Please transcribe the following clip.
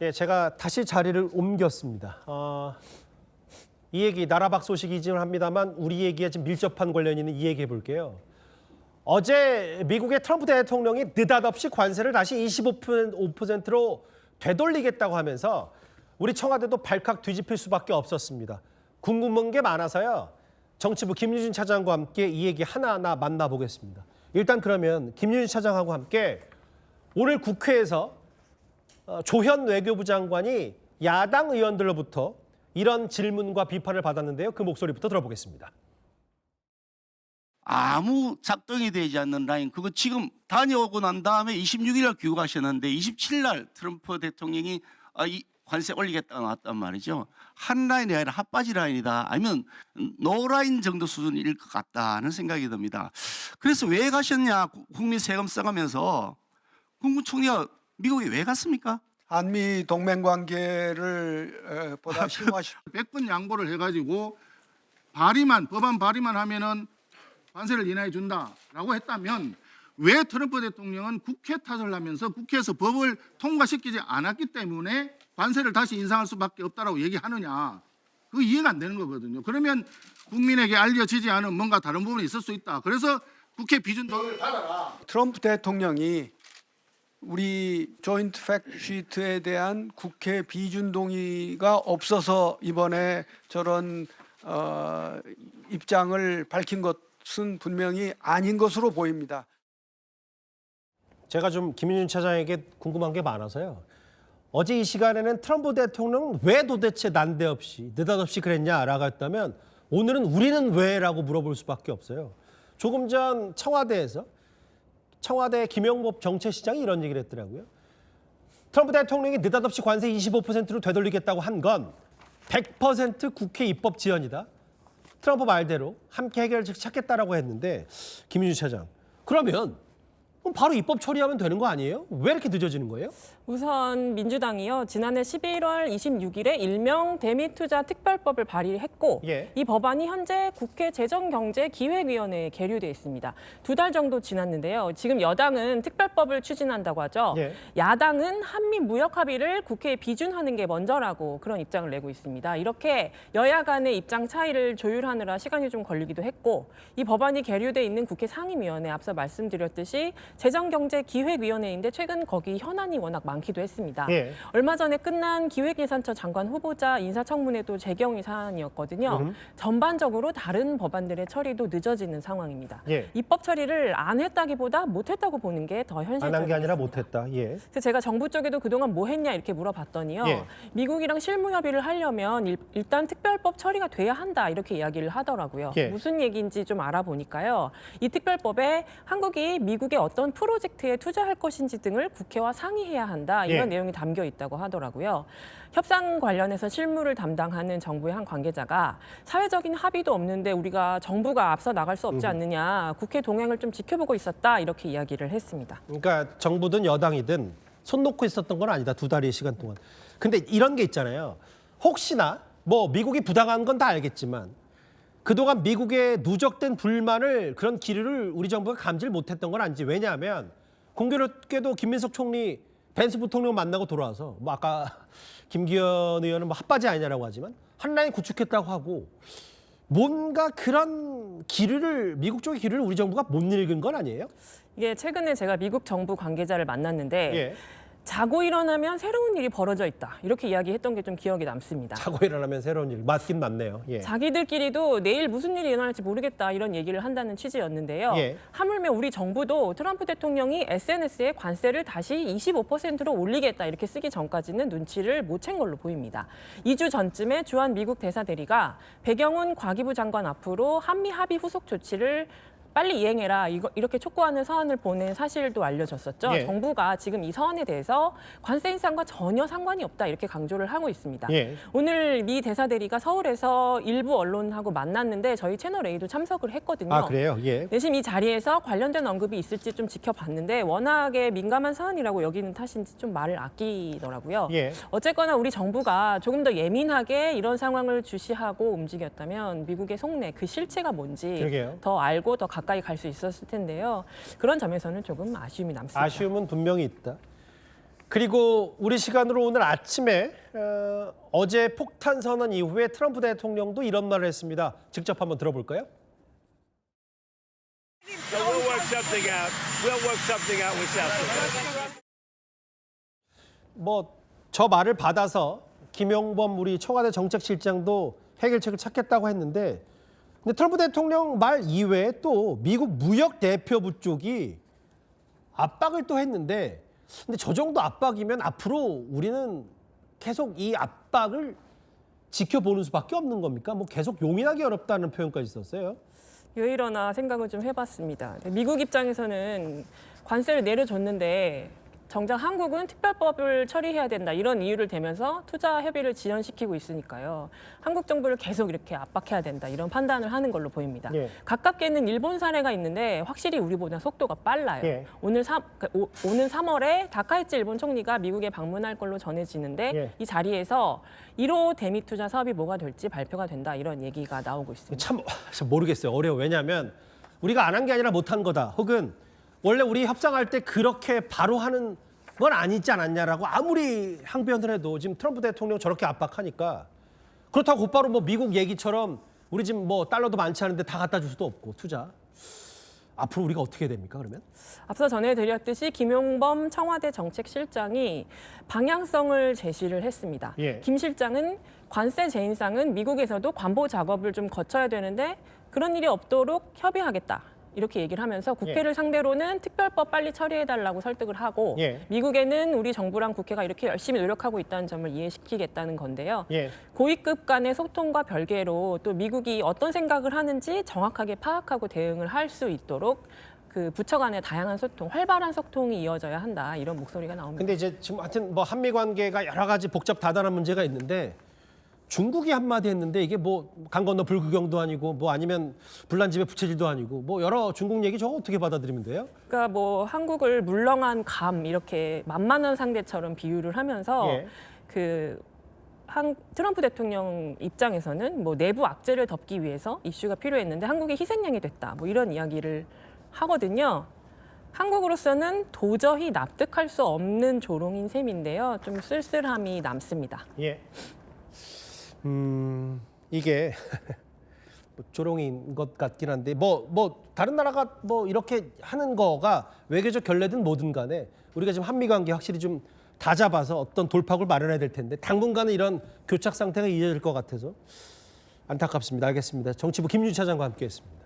예, 제가 다시 자리를 옮겼습니다. 이 얘기 나라밖 소식이긴 합니다만 우리 얘기에 좀 밀접한 관련이 있는 이 얘기 해볼게요. 어제 미국의 트럼프 대통령이 느닷없이 관세를 다시 25%로 되돌리겠다고 하면서 우리 청와대도 발칵 뒤집힐 수밖에 없었습니다. 궁금한 게 많아서요. 정치부 김유진 차장과 함께 이 얘기 하나하나 만나보겠습니다. 일단 그러면 김유진 차장하고 함께 오늘 국회에서 조현 외교부 장관이 야당 의원들로부터 이런 질문과 비판을 받았는데요. 그 목소리부터 들어보겠습니다. 아무 작동이 되지 않는 라인, 그거 지금 다녀오고 난 다음에 26일 날 귀국하셨는데 27일 날 트럼프 대통령이 이 관세 올리겠다고 나왔단 말이죠. 한 라인이 아니라 핫바지 라인이다, 아니면 노라인 정도 수준일 것 같다는 생각이 듭니다. 그래서 왜 가셨냐, 국민 세금 써가면서. 국무총리가 미국에 왜 갔습니까? 한미 동맹 관계를 보다 심화시 100번 양보를 해가지고 법안 발의만 하면은 관세를 인하해 준다라고 했다면 왜 트럼프 대통령은 국회 탓을 하면서 국회에서 법을 통과시키지 않았기 때문에 관세를 다시 인상할 수밖에 없다라고 얘기하느냐. 그 이해가 안 되는 거거든요. 그러면 국민에게 알려지지 않은 뭔가 다른 부분이 있을 수 있다. 그래서 국회 비준 동의를 받아라. 트럼프 대통령이 우리 조인트 팩트시트에 대한 국회 비준 동의가 없어서 이번에 저런 입장을 밝힌 것은 분명히 아닌 것으로 보입니다. 제가 좀 김윤준 차장에게 궁금한 게 많아서요. 어제 이 시간에는 트럼프 대통령은 왜 도대체 난데없이 느닷없이 그랬냐라고 했다면 오늘은 우리는 왜라고 물어볼 수밖에 없어요. 조금 전 청와대 김영법 정책시장이 이런 얘기를 했더라고요. 트럼프 대통령이 느닷없이 관세 25%로 되돌리겠다고 한 건 100% 국회 입법 지연이다. 트럼프 말대로 함께 해결책 찾겠다라고 했는데 김윤준 차장, 그러면 바로 입법 처리하면 되는 거 아니에요? 왜 이렇게 늦어지는 거예요? 우선 민주당이요, 지난해 11월 26일에 일명 대미투자 특별법을 발의했고 이 법안이 현재 국회 재정경제기획위원회에 계류돼 있습니다. 2달 정도 지났는데요. 지금 여당은 특별법을 추진한다고 하죠. 야당은 한미 무역 합의를 국회에 비준하는 게 먼저라고 그런 입장을 내고 있습니다. 이렇게 여야 간의 입장 차이를 조율하느라 시간이 좀 걸리기도 했고, 이 법안이 계류돼 있는 국회 상임위원회, 앞서 말씀드렸듯이 재정경제기획위원회인데 최근 거기 현안이 워낙 많기도 했습니다. 얼마 전에 끝난 기획예산처 장관 후보자 인사청문회도 재경위 사안이었거든요. 전반적으로 다른 법안들의 처리도 늦어지는 상황입니다. 입법 처리를 안 했다기보다 못했다고 보는 게 더 현실적입니다. 안 한 게 아니라 못했다. 그래서 제가 정부 쪽에도 그동안 뭐 했냐 이렇게 물어봤더니요. 미국이랑 실무 협의를 하려면 일단 특별법 처리가 돼야 한다, 이렇게 이야기를 하더라고요. 무슨 얘기인지 좀 알아보니까요. 이 특별법에 한국이 미국의 어떤 프로젝트에 투자할 것인지 등을 국회와 상의해야 한다, 이런 내용이 담겨 있다고 하더라고요. 협상 관련해서 실무를 담당하는 정부의 한 관계자가 사회적인 합의도 없는데 우리가 정부가 앞서 나갈 수 없지 않느냐, 국회 동행을 좀 지켜보고 있었다, 이렇게 이야기를 했습니다. 그러니까 정부든 여당이든 손 놓고 있었던 건 아니다, 2달의 시간 동안. 근데 이런 게 있잖아요. 혹시나 뭐 미국이 부당한 건 다 알겠지만 그동안 미국의 누적된 불만을, 그런 기류를 우리 정부가 감지를 못했던 건 아닌지. 왜냐하면 공교롭게도 김민석 총리 벤스 부통령 만나고 돌아와서 뭐 아까 김기현 의원은 뭐 핫바지 아니냐라고 하지만 한 라인 구축했다고 하고, 뭔가 그런 기류를, 미국 쪽의 기류를 우리 정부가 못 읽은 건 아니에요? 이게 최근에 제가 미국 정부 관계자를 만났는데 자고 일어나면 새로운 일이 벌어져 있다, 이렇게 이야기했던 게 좀 기억에 남습니다. 자고 일어나면 새로운 일, 맞긴 맞네요. 자기들끼리도 내일 무슨 일이 일어날지 모르겠다, 이런 얘기를 한다는 취지였는데요. 하물며 우리 정부도 트럼프 대통령이 SNS에 관세를 다시 25%로 올리겠다 이렇게 쓰기 전까지는 눈치를 못 챈 걸로 보입니다. 2주 전쯤에 주한 미국 대사 대리가 백영훈 과기부 장관 앞으로 한미 합의 후속 조치를 빨리 이행해라, 이렇게 촉구하는 서한을 보낸 사실도 알려졌었죠. 정부가 지금 이 서한에 대해서 관세 인상과 전혀 상관이 없다, 이렇게 강조를 하고 있습니다. 오늘 미 대사 대리가 서울에서 일부 언론하고 만났는데 저희 채널 A도 참석을 했거든요. 아, 그래요? 내심 이 자리에서 관련된 언급이 있을지 좀 지켜봤는데 워낙에 민감한 사안이라고 여기는 탓인지 좀 말을 아끼더라고요. 어쨌거나 우리 정부가 조금 더 예민하게 이런 상황을 주시하고 움직였다면 미국의 속내, 그 실체가 뭔지 더 알고 더 가까이 갈 수 있었을 텐데요. 그런 점에서는 조금 아쉬움이 남습니다. 아쉬움은 분명히 있다. 그리고 우리 시간으로 오늘 아침에 어제 폭탄 선언 이후에 트럼프 대통령도 이런 말을 했습니다. 직접 한번 들어볼까요? So we'll work something out. We'll work something out with South Korea. 뭐 저 말을 받아서 김용범 우리 청와대 정책실장도 해결책을 찾겠다고 했는데, 근데 트럼프 대통령 말 이외에 또 미국 무역 대표부 쪽이 압박을 또 했는데, 근데 저 정도 압박이면 앞으로 우리는 계속 이 압박을 지켜보는 수밖에 없는 겁니까? 뭐 계속 용인하기 어렵다는 표현까지 썼어요. 왜 이러나 생각을 좀 해봤습니다. 미국 입장에서는 관세를 내려줬는데 정작 한국은 특별법을 처리해야 된다 이런 이유를 대면서 투자 협의를 지연시키고 있으니까요. 한국 정부를 계속 이렇게 압박해야 된다 이런 판단을 하는 걸로 보입니다. 예. 가깝게 있는 일본 사례가 있는데 확실히 우리보다 속도가 빨라요. 예. 오는 3월에 다카이치 일본 총리가 미국에 방문할 걸로 전해지는데 예. 이 자리에서 1호 대미 투자 사업이 뭐가 될지 발표가 된다 이런 얘기가 나오고 있습니다. 참 모르겠어요. 어려워. 왜냐하면 우리가 안 한 게 아니라 못한 거다. 혹은 원래 우리 협상할 때 그렇게 바로 하는 건 아니지 않았냐라고 아무리 항변을 해도 지금 트럼프 대통령 저렇게 압박하니까, 그렇다고 곧바로 뭐 미국 얘기처럼 우리 지금 뭐 달러도 많지 않은데 다 갖다 줄 수도 없고 투자. 앞으로 우리가 어떻게 됩니까 그러면? 앞서 전해드렸듯이 김용범 청와대 정책실장이 방향성을 제시를 했습니다. 예. 김 실장은 관세 재인상은 미국에서도 관보 작업을 좀 거쳐야 되는데 그런 일이 없도록 협의하겠다. 이렇게 얘기를 하면서 국회를 상대로는 특별법 빨리 처리해달라고 설득을 하고 예. 미국에는 우리 정부랑 국회가 이렇게 열심히 노력하고 있다는 점을 이해시키겠다는 건데요. 예. 고위급 간의 소통과 별개로 또 미국이 어떤 생각을 하는지 정확하게 파악하고 대응을 할 수 있도록 그 부처 간의 다양한 소통, 활발한 소통이 이어져야 한다 이런 목소리가 나옵니다. 근데 이제 지금 하여튼 뭐 한미 관계가 여러 가지 복잡 다단한 문제가 있는데, 중국이 한마디 했는데 이게 뭐 강 건너 불구경도 아니고 뭐 아니면 불난집에 부채질도 아니고 뭐 여러 중국 얘기 저거 어떻게 받아들이면 돼요? 그러니까 뭐 한국을 물렁한 감 이렇게 만만한 상대처럼 비유를 하면서 예. 트럼프 대통령 입장에서는 뭐 내부 악재를 덮기 위해서 이슈가 필요했는데 한국이 희생양이 됐다 뭐 이런 이야기를 하거든요. 한국으로서는 도저히 납득할 수 없는 조롱인 셈인데요. 좀 쓸쓸함이 남습니다. 예. 이게 뭐 조롱인 것 같긴 한데 뭐 다른 나라가 뭐 이렇게 하는 거가 외교적 결례든 뭐든 간에 우리가 지금 한미 관계 확실히 좀 다 잡아서 어떤 돌파구를 마련해야 될 텐데 당분간은 이런 교착 상태가 이어질 것 같아서 안타깝습니다. 알겠습니다. 정치부 김윤희 차장과 함께했습니다.